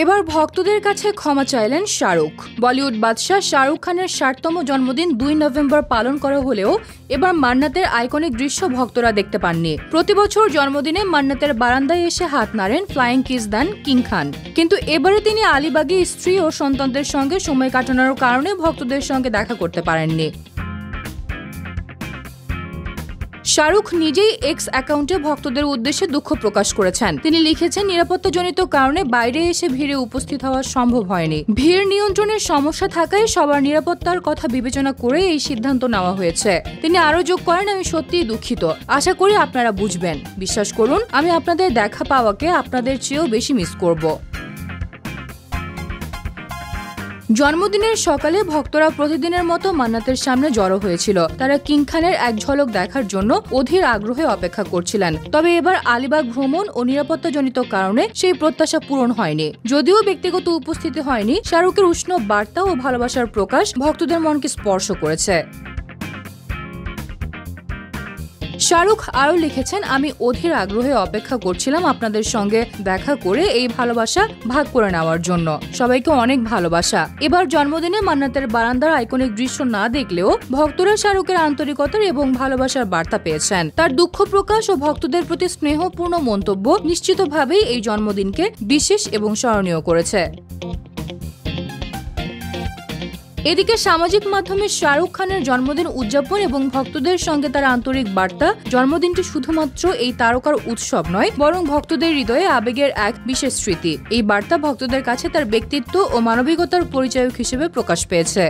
এবার ভক্তদের কাছে ক্ষমা চাইলেন শাহরুখ। বলিউড বাদশাহ শাহরুখ খানের 60তম জন্মদিন 2 নভেম্বর পালন করা হলেও এবার মান্নাতের আইকনিক দৃশ্য ভক্তরা দেখতে পাননি। প্রতি বছর জন্মদিনে মান্নাতের বারান্দায় এসে হাত নাড়েন, ফ্লাইং কিস দেন কিং খান। কিন্তু এবারে তিনি আলিবাগে স্ত্রী ও সন্তানদের সঙ্গে সময় কাটানোর কারণে ভক্তদের সঙ্গে দেখা করতে পারেননি। শাহরুখ নিজেই এক্স অ্যাকাউন্টে ভক্তদের উদ্দেশ্যে দুঃখ প্রকাশ করেছেন। তিনি লিখেছেন, নিরাপত্তাজনিত কারণে বাইরে এসে ভিড়ে উপস্থিত হওয়া সম্ভব হয়নি। ভিড় নিয়ন্ত্রণের সমস্যা থাকায় সবার নিরাপত্তার কথা বিবেচনা করে এই সিদ্ধান্ত নেওয়া হয়েছে। তিনি আরও যোগ করেন, আমি সত্যিই দুঃখিত। আশা করি আপনারা বুঝবেন। বিশ্বাস করুন, আমি আপনাদের দেখা পাওয়াকে আপনাদের চেয়েও বেশি মিস করব। জন্মদিনের সকালে ভক্তরা প্রতিদিনের মতো মান্নাতের সামনে জড়ো হয়েছিল। তারা কিং খানের এক ঝলক দেখার জন্য অধীর আগ্রহে অপেক্ষা করছিলেন। তবে এবার আলিবাগ ভ্রমণ ও নিরাপত্তাজনিত কারণে সেই প্রত্যাশা পূরণ হয়নি। যদিও ব্যক্তিগত উপস্থিতি হয়নি, শাহরুখের উষ্ণ বার্তা ও ভালোবাসার প্রকাশ ভক্তদের মনকে স্পর্শ করেছে। শাহরুখ আরও লিখেছেন, আমি অধীর আগ্রহে অপেক্ষা করছিলাম আপনাদের সঙ্গে দেখা করে এই ভালোবাসা ভাগ করে নেওয়ার জন্য। সবাইকে অনেক ভালোবাসা। এবার জন্মদিনে মান্নাতের বারান্দার আইকনিক দৃশ্য না দেখলেও ভক্তরা শাহরুখের আন্তরিকতার এবং ভালোবাসার বার্তা পেয়েছেন। তার দুঃখ প্রকাশ ও ভক্তদের প্রতি স্নেহপূর্ণ মন্তব্য নিশ্চিতভাবেই এই জন্মদিনকে বিশেষ এবং স্মরণীয় করেছে। এদিকে সামাজিক মাধ্যমে শাহরুখ খানের জন্মদিন উদযাপন এবং ভক্তদের সঙ্গে তার আন্তরিক বার্তা। জন্মদিনটি শুধুমাত্র এই তারকার উৎসব নয়, বরং ভক্তদের হৃদয়ে আবেগের এক বিশেষ স্মৃতি। এই বার্তা ভক্তদের কাছে তার ব্যক্তিত্ব ও মানবিকতার পরিচায়ক হিসেবে প্রকাশ পেয়েছে।